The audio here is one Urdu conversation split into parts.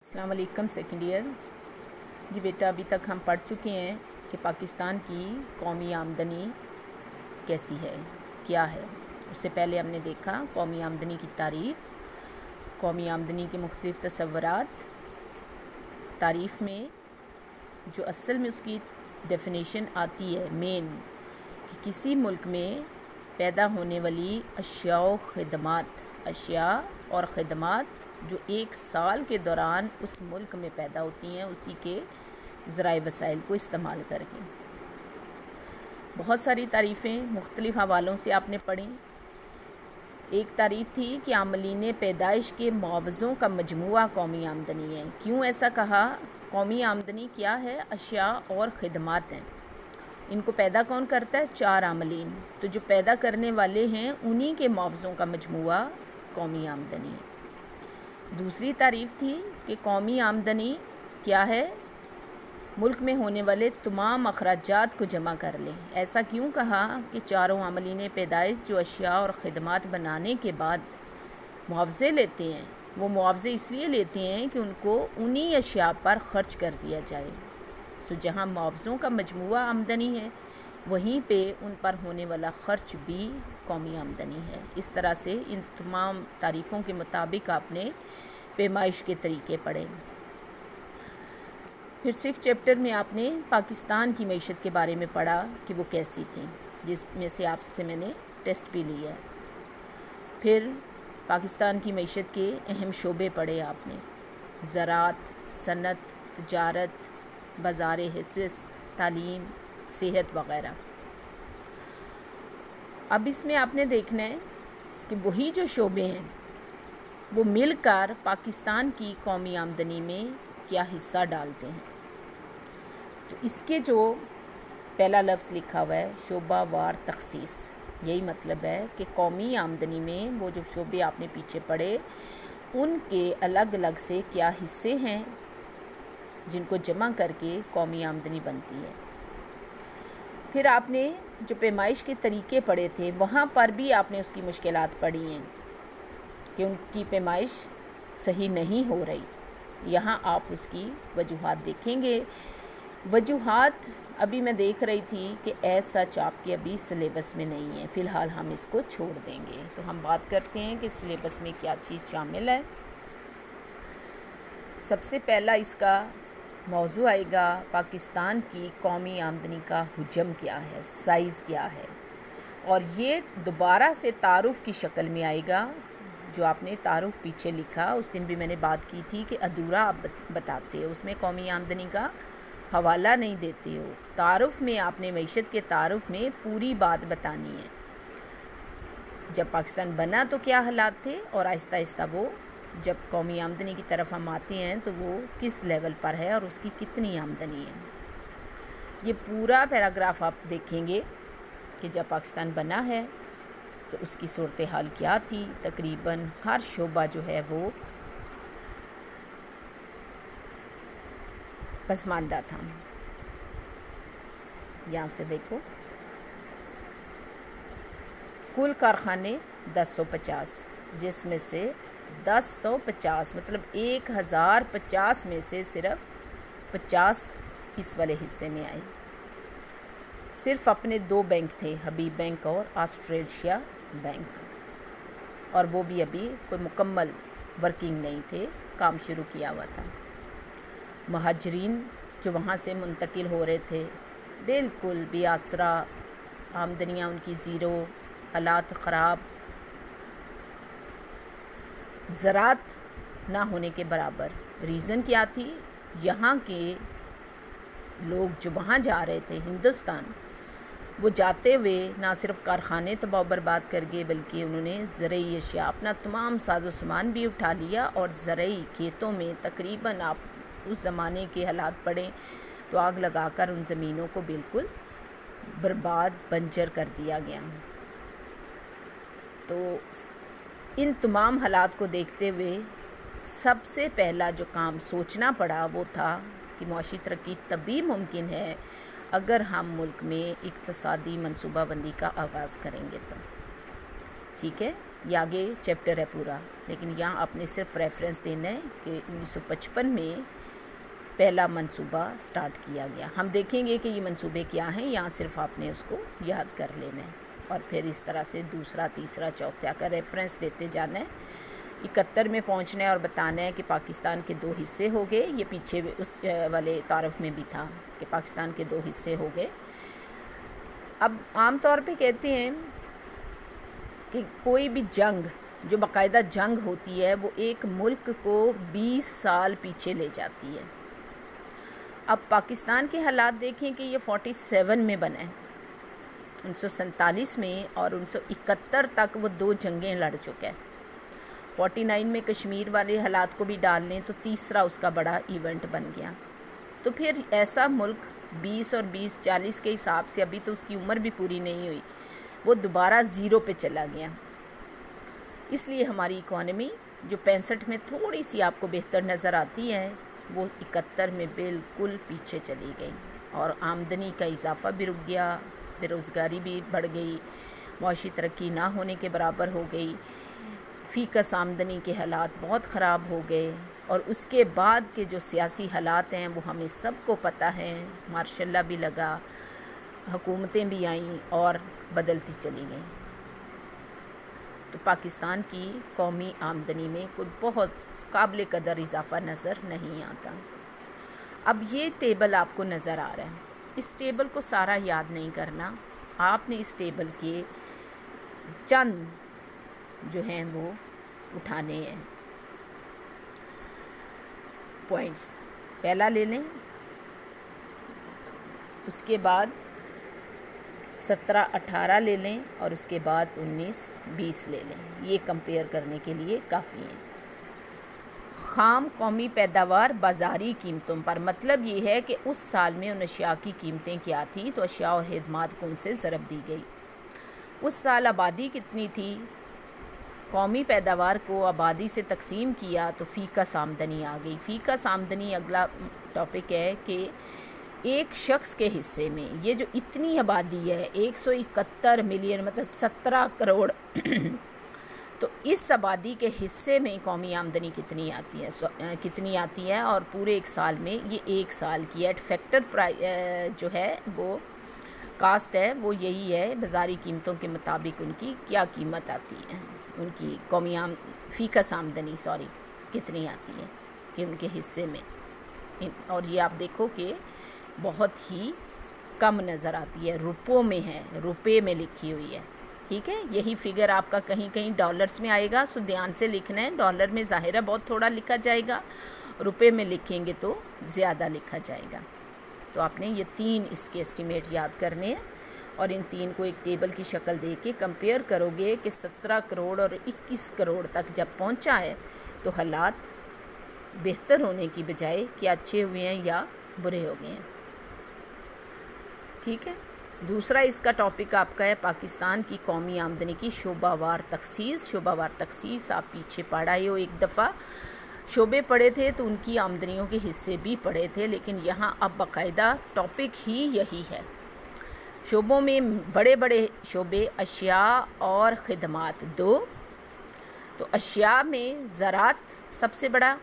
السلام علیکم سیکنڈ ایئر جی بیٹا، ابھی تک ہم پڑھ چکے ہیں کہ پاکستان کی قومی آمدنی کیسی ہے، کیا ہے۔ اس سے پہلے ہم نے دیکھا قومی آمدنی کی تعریف، قومی آمدنی کے مختلف تصورات، تعریف میں جو اصل میں اس کی ڈیفینیشن آتی ہے مین، کہ کسی ملک میں پیدا ہونے والی اشیاء اور خدمات جو ایک سال کے دوران اس ملک میں پیدا ہوتی ہیں، اسی کے ذرائع وسائل کو استعمال کر کے۔ بہت ساری تعریفیں مختلف حوالوں سے آپ نے پڑھیں۔ ایک تعریف تھی کہ عاملین پیدائش کے معاوضوں کا مجموعہ قومی آمدنی ہے۔ کیوں ایسا کہا؟ قومی آمدنی کیا ہے؟ اشیاء اور خدمات ہیں۔ ان کو پیدا کون کرتا ہے؟ 4 عاملین، تو جو پیدا کرنے والے ہیں انہی کے معاوضوں کا مجموعہ قومی آمدنی ہے۔ دوسری تعریف تھی کہ قومی آمدنی کیا ہے؟ ملک میں ہونے والے تمام اخراجات کو جمع کر لیں۔ ایسا کیوں کہا؟ کہ 4 عاملین پیدائش جو اشیاء اور خدمات بنانے کے بعد معاوضے لیتے ہیں، وہ معاوضے اس لیے لیتے ہیں کہ ان کو انہی اشیاء پر خرچ کر دیا جائے۔ جہاں معاوضوں کا مجموعہ آمدنی ہے، وہیں پہ ان پر ہونے والا خرچ بھی قومی آمدنی ہے۔ اس طرح سے ان تمام تعریفوں کے مطابق آپ نے پیمائش کے طریقے پڑھے۔ پھر 6 چیپٹر میں آپ نے پاکستان کی معیشت کے بارے میں پڑھا کہ وہ کیسی تھی، جس میں سے آپ سے میں نے ٹیسٹ بھی لیا۔ پھر پاکستان کی معیشت کے اہم شعبے پڑھے آپ نے: زراعت، صنعت، تجارت، بازار حصص، تعلیم، صحت وغیرہ۔ اب اس میں آپ نے دیکھنا ہے کہ وہی جو شعبے ہیں وہ مل کر پاکستان کی قومی آمدنی میں کیا حصہ ڈالتے ہیں۔ تو اس کے جو پہلا لفظ لکھا ہوا ہے شعبہ وار تخصیص، یہی مطلب ہے کہ قومی آمدنی میں وہ جو شعبے آپ نے پیچھے پڑھے ان کے الگ الگ سے کیا حصے ہیں جن کو جمع کر کے قومی آمدنی بنتی ہے۔ پھر آپ نے جو پیمائش کے طریقے پڑھے تھے وہاں پر بھی آپ نے اس کی مشکلات پڑھی ہیں کہ ان کی پیمائش صحیح نہیں ہو رہی۔ یہاں آپ اس کی وجوہات دیکھیں گے۔ وجوہات ابھی میں دیکھ رہی تھی کہ ایسا آپ کے ابھی سلیبس میں نہیں ہے، فی الحال ہم اس کو چھوڑ دیں گے۔ تو ہم بات کرتے ہیں کہ سلیبس میں کیا چیز شامل ہے۔ سب سے پہلا اس کا موضوع آئے گا پاکستان کی قومی آمدنی کا حجم کیا ہے، سائز کیا ہے، اور یہ دوبارہ سے تعارف کی شکل میں آئے گا۔ جو آپ نے تعارف پیچھے لکھا اس دن بھی میں نے بات کی تھی کہ ادھورا آپ بتاتے ہو، اس میں قومی آمدنی کا حوالہ نہیں دیتے ہو۔ تعارف میں آپ نے معیشت کے تعارف میں پوری بات بتانی ہے۔ جب پاکستان بنا تو کیا حالات تھے، اور آہستہ آہستہ وہ جب قومی آمدنی کی طرف ہم آتے ہیں تو وہ کس لیول پر ہے اور اس کی کتنی آمدنی ہے۔ یہ پورا پیراگراف آپ دیکھیں گے کہ جب پاکستان بنا ہے تو اس کی صورتحال کیا تھی۔ تقریباً ہر شعبہ جو ہے وہ پسماندہ تھا۔ یہاں سے دیکھو، کل کارخانے 1050، جس میں سے 1050 مطلب 1050 میں سے صرف 50 اس والے حصے میں آئے۔ صرف اپنے 2 بینک تھے، حبیب بینک اور آسٹریشیا بینک، اور وہ بھی ابھی کوئی مکمل ورکنگ نہیں تھے، کام شروع کیا ہوا تھا۔ مہاجرین جو وہاں سے منتقل ہو رہے تھے بالکل بے آسرا، آمدنیاں ان کی زیرو، حالات خراب، زراعت نہ ہونے کے برابر۔ ریزن کیا تھی؟ یہاں کے لوگ جو وہاں جا رہے تھے ہندوستان، وہ جاتے ہوئے نہ صرف کارخانے تباہ و برباد کر گئے بلکہ انہوں نے زرعی اشیاء، اپنا تمام ساز و سامان بھی اٹھا لیا، اور زرعی کھیتوں میں تقریباً آپ اس زمانے کے حالات پڑھیں تو آگ لگا کر ان زمینوں کو بالکل برباد بنجر کر دیا گیا۔ تو ان تمام حالات کو دیکھتے ہوئے سب سے پہلا جو کام سوچنا پڑا وہ تھا کہ معاشی ترقی تبھی ممکن ہے اگر ہم ملک میں اقتصادی منصوبہ بندی کا آغاز کریں گے تو۔ ٹھیک ہے، یہ آگے چیپٹر ہے پورا، لیکن یہاں آپ نے صرف ریفرنس دینا ہے کہ 1955 میں پہلا منصوبہ سٹارٹ کیا گیا. ہم دیکھیں گے کہ یہ منصوبے کیا ہیں، یہاں صرف آپ نے اس کو یاد کر لینا ہے اور پھر اس طرح سے دوسرا، تیسرا، چوتھا کا ریفرنس دیتے جانا ہے. 71 میں پہنچنا ہے اور بتانا ہے کہ پاکستان کے 2 حصے ہو گئے. یہ پیچھے اس والے تعارف میں بھی تھا کہ پاکستان کے 2 حصے ہو گئے. اب عام طور پہ کہتے ہیں کہ کوئی بھی جنگ جو باقاعدہ جنگ ہوتی ہے وہ ایک ملک کو 20 سال پیچھے لے جاتی ہے. اب پاکستان کے حالات دیکھیں کہ یہ 47 میں بنا ہے، 1947 میں، اور 1971 تک وہ 2 جنگیں لڑ چکا ہے. 49 میں کشمیر والے حالات کو بھی ڈال لیں تو تیسرا اس کا بڑا ایونٹ بن گیا. تو پھر ایسا ملک 20 اور 20 40 کے حساب سے، ابھی تو اس کی عمر بھی پوری نہیں ہوئی، وہ دوبارہ 0 پہ چلا گیا. اس لیے ہماری اکانومی جو 65 میں تھوڑی سی آپ کو بہتر نظر آتی ہے، وہ 71 میں بالکل پیچھے چلی گئی اور آمدنی کا اضافہ بھی رک گیا، بے روزگاری بھی بڑھ گئی، معاشی ترقی نہ ہونے کے برابر ہو گئی، فی کس آمدنی کے حالات بہت خراب ہو گئے. اور اس کے بعد کے جو سیاسی حالات ہیں وہ ہمیں سب کو پتہ ہیں. ماشاء اللہ بھی لگا، حکومتیں بھی آئیں اور بدلتی چلی گئیں. تو پاکستان کی قومی آمدنی میں کوئی بہت قابل قدر اضافہ نظر نہیں آتا. اب یہ ٹیبل آپ کو نظر آ رہا ہے، اس ٹیبل کو سارا یاد نہیں کرنا، آپ نے اس ٹیبل کے چند جو ہیں وہ اٹھانے ہیں پوائنٹس. پہلا لے لیں، اس کے بعد 17 18 لے لیں اور اس کے بعد 19 20 لے لیں. یہ کمپیئر کرنے کے لیے کافی ہیں. خام قومی پیداوار بازاری قیمتوں پر، مطلب یہ ہے کہ اس سال میں ان اشیاء کی قیمتیں کیا تھیں تو اشیاء اور خدمات کو ان سے ضرب دی گئی. اس سال آبادی کتنی تھی، قومی پیداوار کو آبادی سے تقسیم کیا تو فی کس آمدنی آ گئی. فی کس آمدنی اگلا ٹاپک ہے کہ ایک شخص کے حصے میں یہ جو اتنی آبادی ہے 171 ملین مطلب 17 کروڑ تو اس آبادی کے حصے میں قومی آمدنی کتنی آتی ہے اور پورے ایک سال میں یہ ایک سال کی ایٹ فیکٹر جو ہے وہ کاسٹ ہے وہ یہی ہے، بازاری قیمتوں کے مطابق ان کی کیا قیمت آتی ہے، ان کی قومی فی کس آمدنی کتنی آتی ہے کہ ان کے حصے میں. اور یہ آپ دیکھو کہ بہت ہی کم نظر آتی ہے، روپوں میں ہے، روپے میں لکھی ہوئی ہے. ٹھیک ہے، یہی فگر آپ کا کہیں کہیں ڈالرز میں آئے گا، سو دھیان سے لکھنا ہے. ڈالر میں ظاہر ہے بہت تھوڑا لکھا جائے گا، روپے میں لکھیں گے تو زیادہ لکھا جائے گا. تو آپ نے یہ 3 اس کے اسٹیمیٹ یاد کرنے ہیں اور ان 3 کو ایک ٹیبل کی شکل دے کے کمپیئر کرو گے کہ 17 کروڑ اور 21 کروڑ تک جب پہنچا ہے تو حالات بہتر ہونے کی بجائے کیا اچھے ہوئے ہیں یا برے ہو گئے ہیں. ٹھیک ہے، دوسرا اس کا ٹاپک آپ کا ہے پاکستان کی قومی آمدنی کی شعبہ وار تخصیص. شعبہ وار تخصیص آپ پیچھے پڑھ آئے ہو، ایک دفعہ شعبے پڑھے تھے تو ان کی آمدنیوں کے حصے بھی پڑھے تھے، لیکن یہاں اب باقاعدہ ٹاپک ہی یہی ہے. شعبوں میں بڑے بڑے شعبے اشیاء اور خدمات 2. تو اشیاء میں زراعت سب سے بڑا،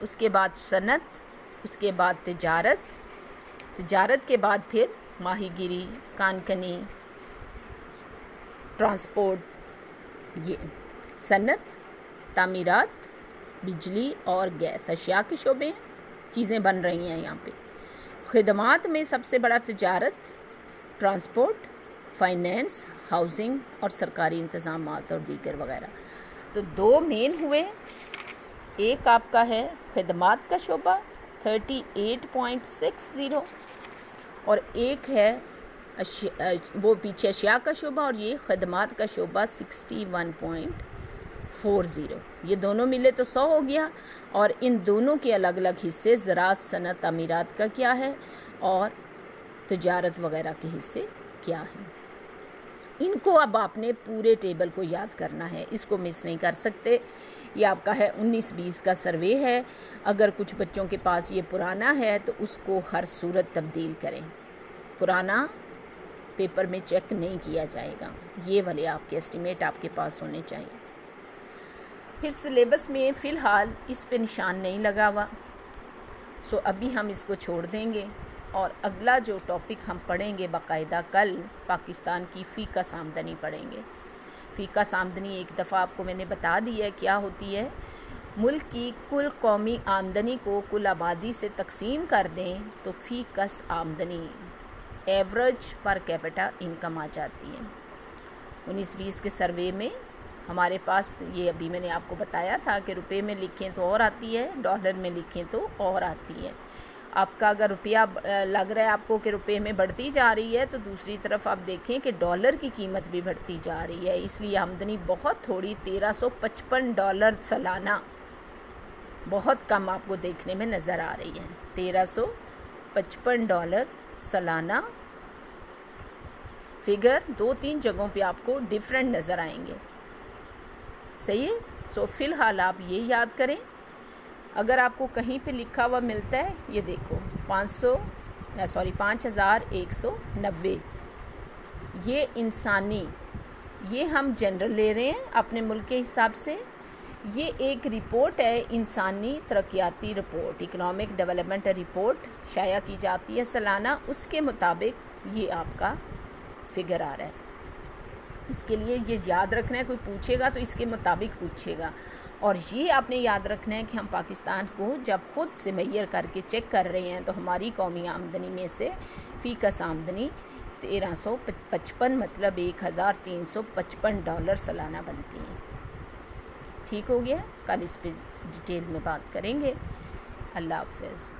اس کے بعد صنعت، اس کے بعد تجارت کے بعد پھر ماہی گیری، کانکنی، ٹرانسپورٹ. یہ صنعت، تعمیرات، بجلی اور گیس اشیاء کے شعبے چیزیں بن رہی ہیں یہاں پہ. خدمات میں سب سے بڑا تجارت، ٹرانسپورٹ، فائنینس، ہاؤسنگ اور سرکاری انتظامات اور دیگر وغیرہ. تو 2 مین ہوئے، ایک آپ کا ہے خدمات کا شعبہ 38.60 اور ایک ہے وہ پیچھے اشیاء کا شعبہ اور یہ خدمات کا شعبہ 61.40. یہ دونوں ملے تو 100 ہو گیا اور ان دونوں کے الگ الگ حصے زراعت، صنعت، تعمیرات کا کیا ہے اور تجارت وغیرہ کے حصے کیا ہیں. ان کو اب آپ نے پورے ٹیبل کو یاد کرنا ہے، اس کو مس نہیں کر سکتے. یہ آپ کا ہے 19-20 کا سروے ہے. اگر کچھ بچوں کے پاس یہ پرانا ہے تو اس کو ہر صورت تبدیل کریں. پرانا پیپر میں چیک نہیں کیا جائے گا. یہ والے آپ کے اسٹیمیٹ آپ کے پاس ہونے چاہیے. پھر سلیبس میں فی الحال اس پہ نشان نہیں لگا ہوا، سو ابھی ہم اس کو چھوڑ دیں گے، اور اگلا جو ٹاپک ہم پڑھیں گے باقاعدہ کل پاکستان کی فی کس آمدنی پڑھیں گے. فی کس آمدنی ایک دفعہ آپ کو میں نے بتا دی ہے کیا ہوتی ہے. ملک کی کل قومی آمدنی کو کل آبادی سے تقسیم کر دیں تو فی کس آمدنی ایوریج پر کیپٹا انکم آ جاتی ہے. 19-20 کے سروے میں ہمارے پاس یہ ابھی میں نے آپ کو بتایا تھا کہ روپے میں لکھیں تو اور آتی ہے، ڈالر میں لکھیں تو اور آتی ہے. آپ کا اگر روپیہ لگ رہا ہے آپ کو کہ روپے میں بڑھتی جا رہی ہے، تو دوسری طرف آپ دیکھیں کہ ڈالر کی قیمت بھی بڑھتی جا رہی ہے. اس لیے آمدنی بہت تھوڑی $1355 سالانہ بہت کم آپ کو دیکھنے میں نظر آ رہی ہے. $1355 سالانہ فگر 2-3 جگہوں پہ آپ کو ڈیفرنٹ نظر آئیں گے. صحیح ہے. سو فی الحال آپ یہ یاد کریں، اگر آپ کو کہیں پہ لکھا ہوا ملتا ہے یہ دیکھو 5190 یہ انسانی، یہ ہم جنرل لے رہے ہیں اپنے ملک کے حساب سے. یہ ایک رپورٹ ہے، انسانی ترقیاتی رپورٹ، اکنامک ڈیولپمنٹ رپورٹ شائع کی جاتی ہے سالانہ. اس کے مطابق یہ آپ کا فگر آ رہا ہے. اس کے لیے یہ یاد رکھنا ہے، کوئی پوچھے گا تو اس کے مطابق پوچھے گا. اور یہ آپ نے یاد رکھنا ہے کہ ہم پاکستان کو جب خود سے معیار کر کے چیک کر رہے ہیں تو ہماری قومی آمدنی میں سے فی کس آمدنی 1355 مطلب $1355 سالانہ بنتی ہیں. ٹھیک ہو گیا. کل اس پہ ڈیٹیل میں بات کریں گے. اللہ حافظ.